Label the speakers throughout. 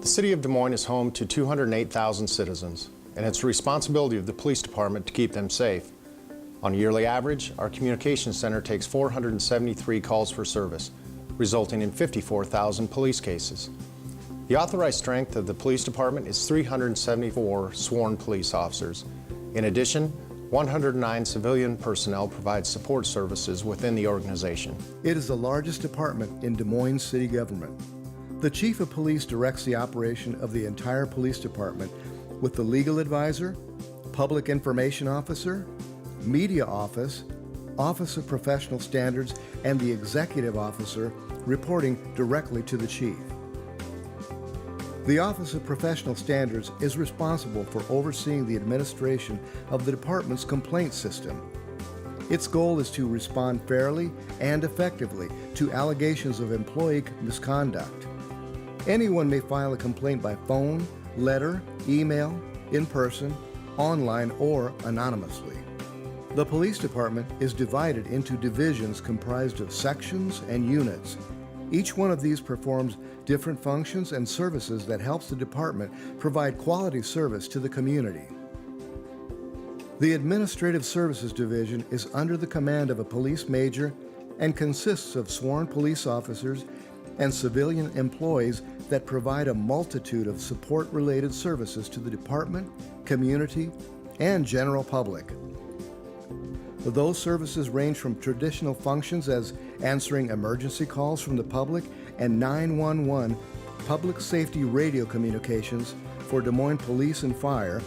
Speaker 1: The City of Des Moines is home to 208,000 citizens, and it's the responsibility of the police department to keep them safe. On a yearly average, our communications center takes 473 calls for service, resulting in 54,000 police cases. The authorized strength of the police department is 374 sworn police officers. In addition, 109 civilian personnel provide support services within the organization.
Speaker 2: It is the largest department in Des Moines city government. The chief of police directs the operation of the entire police department with the legal advisor, public information officer, media office, Office of Professional Standards, and the executive officer reporting directly to the chief. The Office of Professional Standards is responsible for overseeing the administration of the department's complaint system. Its goal is to respond fairly and effectively to allegations of employee misconduct. Anyone may file a complaint by phone, letter, email, in person, online, or anonymously. The police department is divided into divisions comprised of sections and units. Each one of these performs different functions and services that helps the department provide quality service to the community. The Administrative Services Division is under the command of a police major and consists of sworn police officers and civilian employees that provide a multitude of support-related services to the department, community, and general public. Those services range from traditional functions as answering emergency calls from the public and 911 public safety radio communications for Des Moines Police and Fire,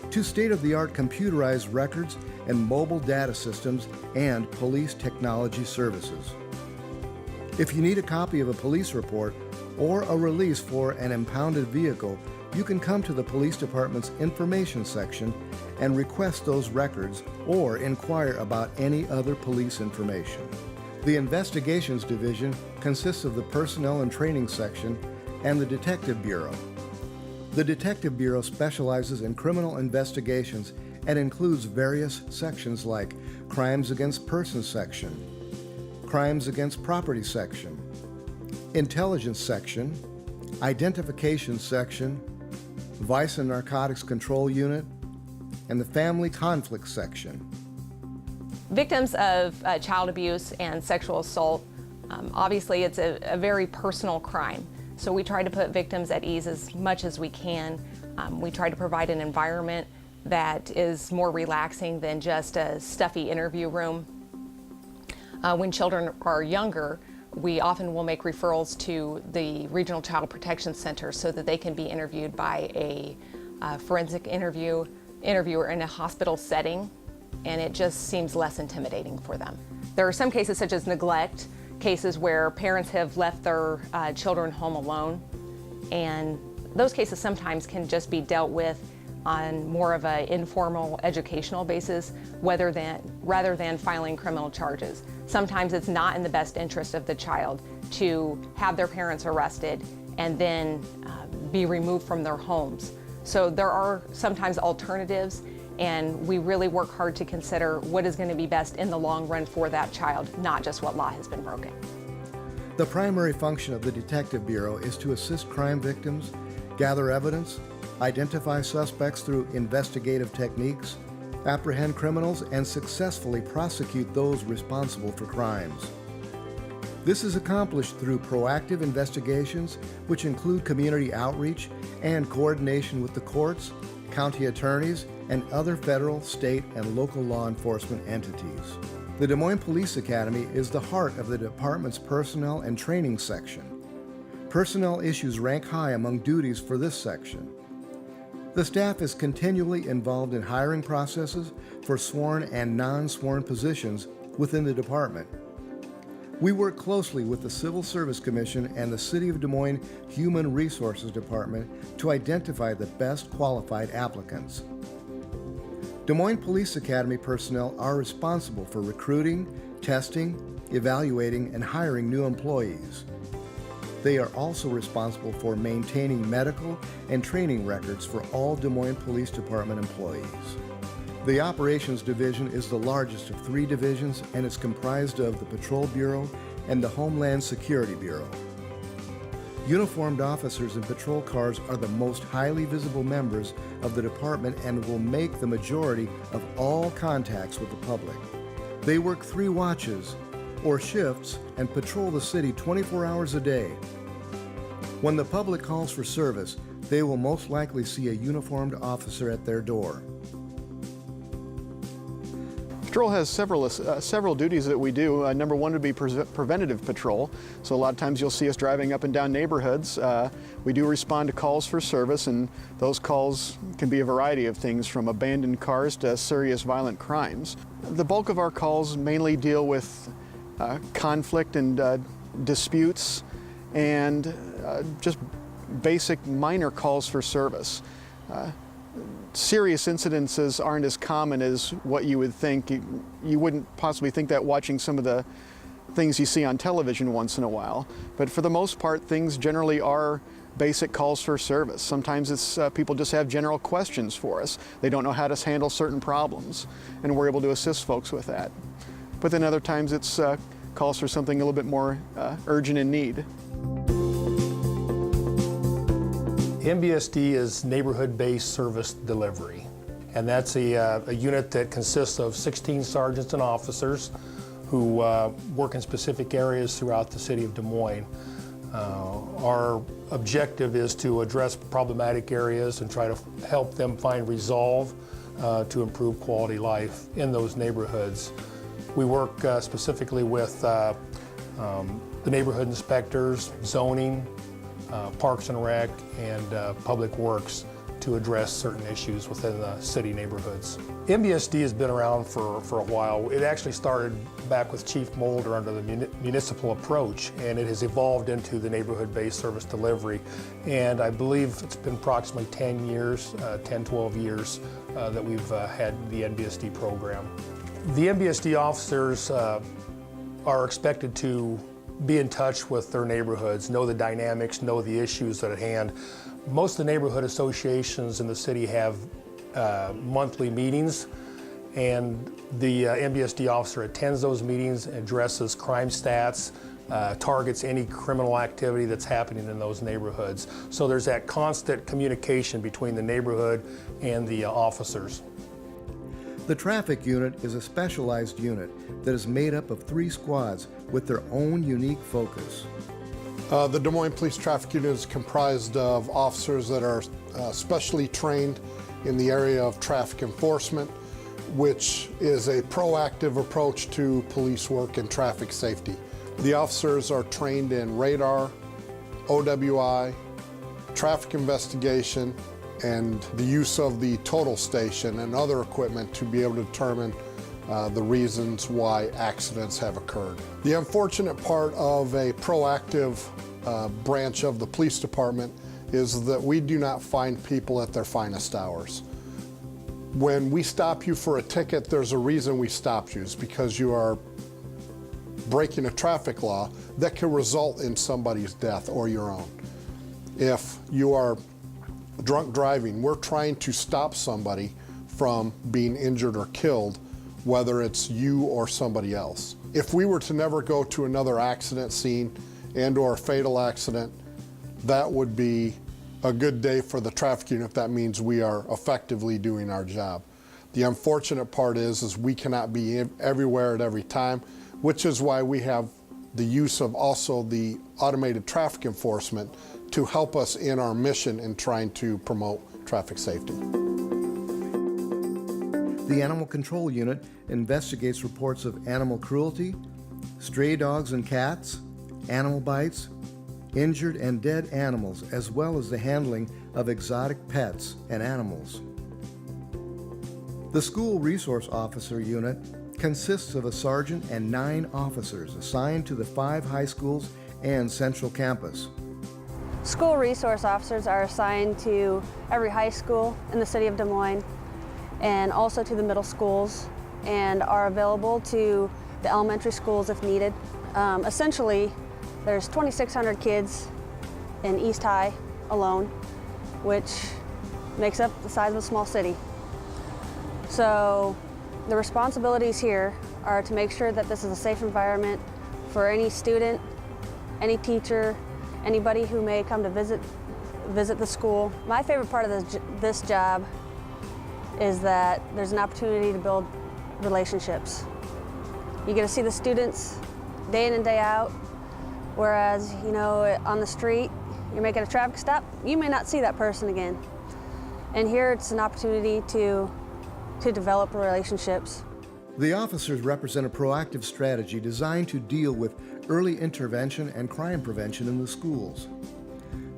Speaker 2: to state-of-the-art computerized records and mobile data systems and police technology services. If you need a copy of a police report or a release for an impounded vehicle, you can come to the police department's information section and request those records or inquire about any other police information. The Investigations Division consists of the Personnel and Training section and the Detective Bureau. The Detective Bureau specializes in criminal investigations and includes various sections like Crimes Against Persons section, Crimes Against Property section, Intelligence section, Identification section, Vice and Narcotics Control Unit, and the Family Conflict section.
Speaker 3: Victims of child abuse and sexual assault, obviously it's a very personal crime. So we try to put victims at ease as much as we can. We try to provide an environment that is more relaxing than just a stuffy interview room. When children are younger, we often will make referrals to the Regional Child Protection Center so that they can be interviewed by a forensic interviewer in a hospital setting, and it just seems less intimidating for them. There are some cases such as neglect, cases where parents have left their children home alone, and those cases sometimes can just be dealt with on more of an informal educational basis rather than filing criminal charges. Sometimes it's not in the best interest of the child to have their parents arrested and then be removed from their homes. So there are sometimes alternatives, and we really work hard to consider what is going to be best in the long run for that child, not just what law has been broken.
Speaker 2: The primary function of the Detective Bureau is to assist crime victims, gather evidence, identify suspects through investigative techniques, apprehend criminals, and successfully prosecute those responsible for crimes. This is accomplished through proactive investigations, which include community outreach and coordination with the courts, county attorneys, and other federal, state, and local law enforcement entities. The Des Moines Police Academy is the heart of the department's Personnel and Training section. Personnel issues rank high among duties for this section. The staff is continually involved in hiring processes for sworn and non-sworn positions within the department. We work closely with the Civil Service Commission and the City of Des Moines Human Resources Department to identify the best qualified applicants. Des Moines Police Academy personnel are responsible for recruiting, testing, evaluating, and hiring new employees. They are also responsible for maintaining medical and training records for all Des Moines Police Department employees. The Operations Division is the largest of 3 divisions and is comprised of the Patrol Bureau and the Homeland Security Bureau. Uniformed officers in patrol cars are the most highly visible members of the department and will make the majority of all contacts with the public. They work 3 watches or shifts and patrol the city 24 hours a day. When the public calls for service, they will most likely see a uniformed officer at their door.
Speaker 4: Patrol has several duties that we do. Number one would be preventative patrol. So a lot of times you'll see us driving up and down neighborhoods. We do respond to calls for service, and those calls can be a variety of things from abandoned cars to serious violent crimes. The bulk of our calls mainly deal with conflict and disputes and just basic minor calls for service. Serious incidences aren't as common as what you would think. You wouldn't possibly think that watching some of the things you see on television once in a while. But for the most part, things generally are basic calls for service. Sometimes it's people just have general questions for us. They don't know how to handle certain problems, and we're able to assist folks with that. But then other times it's calls for something a little bit more urgent in need.
Speaker 5: NBSD is neighborhood-based service delivery, and that's a unit that consists of 16 sergeants and officers who work in specific areas throughout the city of Des Moines. Our objective is to address problematic areas and try to help them find resolve to improve quality life in those neighborhoods. We work specifically with the neighborhood inspectors, zoning, Parks and Rec, and Public Works to address certain issues within the city neighborhoods. NBSD has been around for a while. It actually started back with Chief Mulder under the municipal approach, and it has evolved into the neighborhood-based service delivery. And I believe it's been approximately 10 years, 10, 12 years that we've had the NBSD program. The NBSD officers are expected to be in touch with their neighborhoods, know the dynamics, know the issues at hand. Most of the neighborhood associations in the city have monthly meetings, and the NBSD officer attends those meetings, addresses crime stats, targets any criminal activity that's happening in those neighborhoods. So there's that constant communication between the neighborhood and the officers.
Speaker 2: The traffic unit is a specialized unit that is made up of 3 squads with their own unique focus.
Speaker 6: The Des Moines Police Traffic Unit is comprised of officers that are specially trained in the area of traffic enforcement, which is a proactive approach to police work and traffic safety. The officers are trained in radar, OWI, traffic investigation, and the use of the total station and other equipment to be able to determine the reasons why accidents have occurred. The unfortunate part of a proactive branch of the police department is that we do not find people at their finest hours. When we stop you for a ticket, there's a reason we stopped you. It's because you are breaking a traffic law that could result in somebody's death or your own. If you are drunk driving, we're trying to stop somebody from being injured or killed, whether it's you or somebody else. If we were to never go to another accident scene and or a fatal accident, that would be a good day for the traffic unit. That means we are effectively doing our job. The unfortunate part is we cannot be everywhere at every time, which is why we have the use of also the automated traffic enforcement to help us in our mission in trying to promote traffic safety.
Speaker 2: The Animal Control Unit investigates reports of animal cruelty, stray dogs and cats, animal bites, injured and dead animals, as well as the handling of exotic pets and animals. The School Resource Officer Unit consists of a sergeant and 9 officers assigned to the 5 high schools and Central Campus.
Speaker 7: School resource officers are assigned to every high school in the city of Des Moines and also to the middle schools, and are available to the elementary schools if needed. Essentially, there's 2,600 kids in East High alone, which makes up the size of a small city. So the responsibilities here are to make sure that this is a safe environment for any student, any teacher, anybody who may come to visit the school. My favorite part of this job is that there's an opportunity to build relationships. You get to see the students day in and day out, whereas, you know, on the street, you're making a traffic stop, you may not see that person again. And here it's an opportunity to develop relationships.
Speaker 2: The officers represent a proactive strategy designed to deal with early intervention and crime prevention in the schools.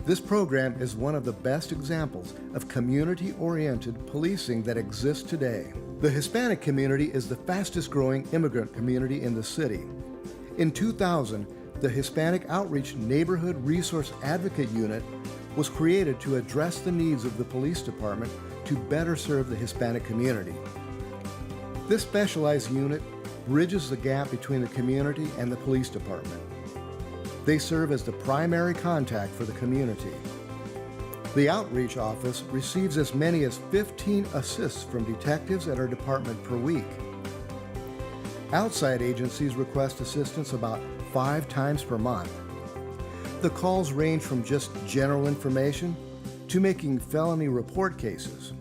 Speaker 2: This program is one of the best examples of community-oriented policing that exists today. The Hispanic community is the fastest growing immigrant community in the city. In 2000, the Hispanic Outreach Neighborhood Resource Advocate Unit was created to address the needs of the police department to better serve the Hispanic community. This specialized unit bridges the gap between the community and the police department. They serve as the primary contact for the community. The Outreach Office receives as many as 15 assists from detectives at our department per week. Outside agencies request assistance about 5 times per month. The calls range from just general information to making felony report cases.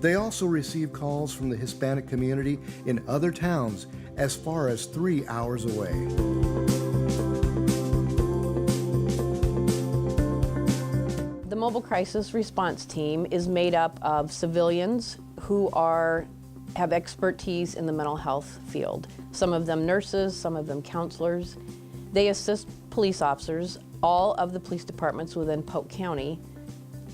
Speaker 2: They also receive calls from the Hispanic community in other towns as far as 3 hours away.
Speaker 8: The Mobile Crisis Response Team is made up of civilians who have expertise in the mental health field. Some of them nurses, some of them counselors. They assist police officers, all of the police departments within Polk County,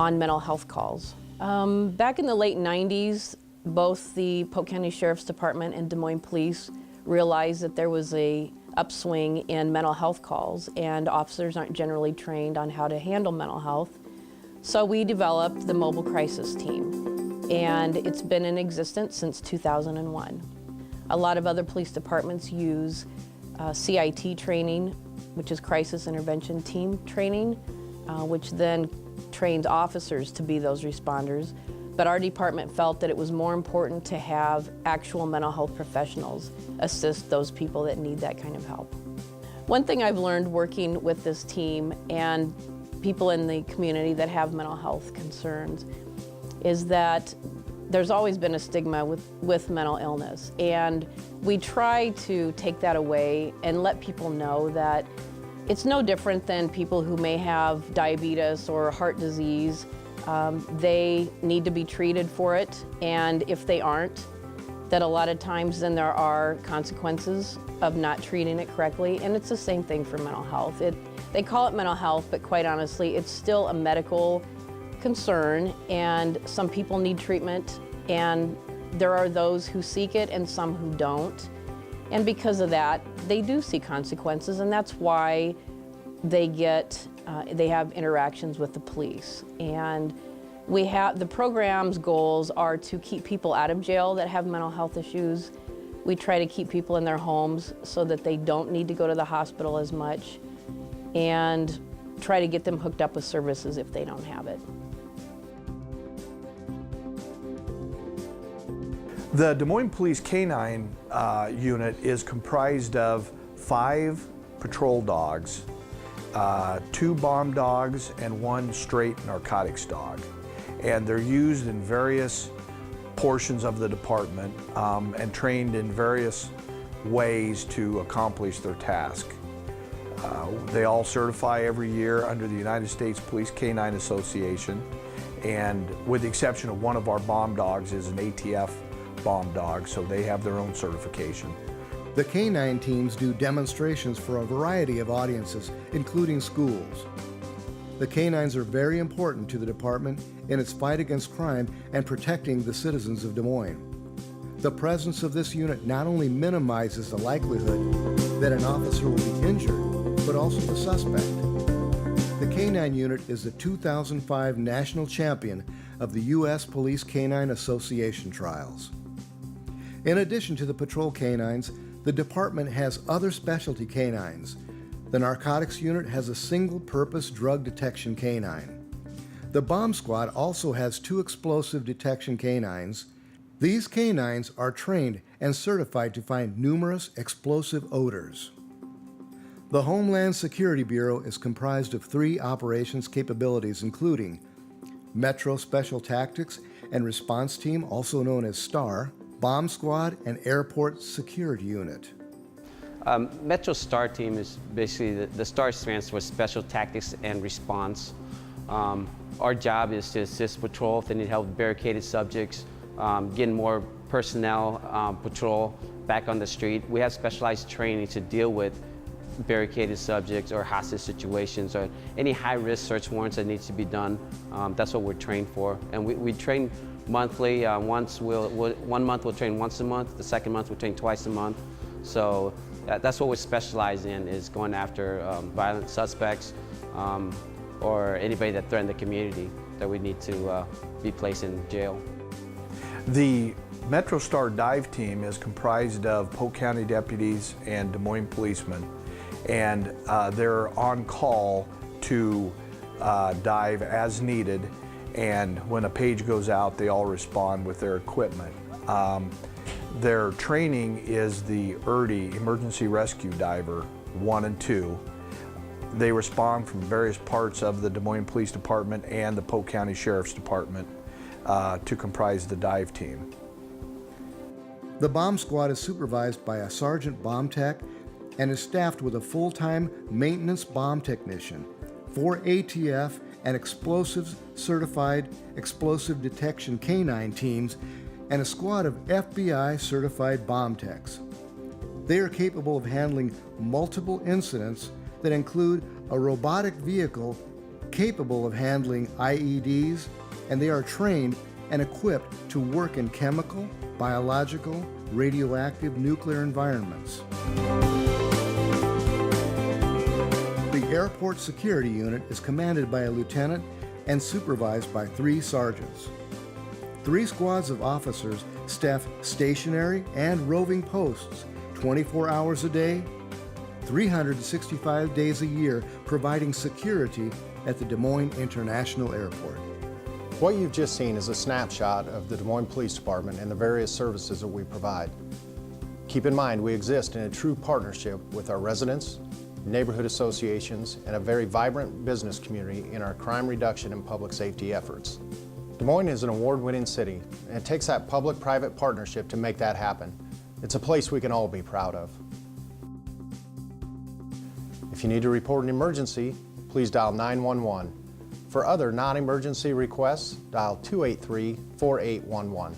Speaker 8: on mental health calls. Back in the late 90s, both the Polk County Sheriff's Department and Des Moines Police realized that there was a upswing in mental health calls, and officers aren't generally trained on how to handle mental health. So we developed the Mobile Crisis Team, and it's been in existence since 2001. A lot of other police departments use CIT training, which is Crisis Intervention Team training, which then trains officers to be those responders. But our department felt that it was more important to have actual mental health professionals assist those people that need that kind of help. One thing I've learned working with this team and people in the community that have mental health concerns is that there's always been a stigma with mental illness, and we try to take that away and let people know that it's no different than people who may have diabetes or heart disease. They need to be treated for it, and if they aren't, that a lot of times then there are consequences of not treating it correctly, and it's the same thing for mental health. They call it mental health, but quite honestly, it's still a medical concern, and some people need treatment, and there are those who seek it and some who don't. And because of that, they do see consequences, and that's why they have interactions with the police. And the program's goals are to keep people out of jail that have mental health issues. We try to keep people in their homes so that they don't need to go to the hospital as much, and try to get them hooked up with services if they don't have it.
Speaker 9: The Des Moines Police K-9 unit is comprised of 5 patrol dogs, 2 bomb dogs, and 1 straight narcotics dog. And they're used in various portions of the department and trained in various ways to accomplish their task. They all certify every year under the United States Police K-9 Association, and with the exception of one of our bomb dogs is an ATF bomb dog, so they have their own certification.
Speaker 2: The K-9 teams do demonstrations for a variety of audiences, including schools. The K-9s are very important to the department in its fight against crime and protecting the citizens of Des Moines. The presence of this unit not only minimizes the likelihood that an officer will be injured, but also the suspect. The K-9 unit is the 2005 national champion of the U.S. Police K-9 Association trials. In addition to the patrol K-9s, the department has other specialty K-9s. The narcotics unit has a single-purpose drug detection K-9. The bomb squad also has 2 explosive detection K-9s. These K-9s are trained and certified to find numerous explosive odors. The Homeland Security Bureau is comprised of 3 operations capabilities, including Metro Special Tactics and Response Team, also known as STAR, Bomb Squad, and Airport Security Unit.
Speaker 10: Metro STAR team is basically, the STAR stands for Special Tactics and Response. Our job is to assist patrol if they need help with barricaded subjects, getting more personnel patrol back on the street. We have specialized training to deal with barricaded subjects or hostage situations or any high-risk search warrants that needs to be done. That's what we're trained for. And we train monthly. One month we'll train once a month. The second month we'll train twice a month. So that's what we specialize in, is going after violent suspects or anybody that threaten the community that we need to be placed in jail.
Speaker 9: The Metro Star dive team is comprised of Polk County deputies and Des Moines policemen, and they're on call to dive as needed, and when a page goes out, they all respond with their equipment. Their training is the ERDI, Emergency Rescue Diver 1 and 2. They respond from various parts of the Des Moines Police Department and the Polk County Sheriff's Department to comprise the dive team.
Speaker 2: The Bomb Squad is supervised by a Sergeant Bomb Tech and is staffed with a full-time maintenance bomb technician, 4 ATF and explosives certified explosive detection K9 teams, and a squad of FBI certified bomb techs. They are capable of handling multiple incidents that include a robotic vehicle capable of handling IEDs, and they are trained and equipped to work in chemical, biological, radioactive, nuclear environments. The Airport Security Unit is commanded by a lieutenant and supervised by 3 sergeants. 3 squads of officers staff stationary and roving posts 24 hours a day, 365 days a year, providing security at the Des Moines International Airport.
Speaker 1: What you've just seen is a snapshot of the Des Moines Police Department and the various services that we provide. Keep in mind, we exist in a true partnership with our residents, neighborhood associations, and a very vibrant business community in our crime reduction and public safety efforts. Des Moines is an award-winning city, and it takes that public-private partnership to make that happen. It's a place we can all be proud of. If you need to report an emergency, please dial 911. For other non-emergency requests, dial 283-4811.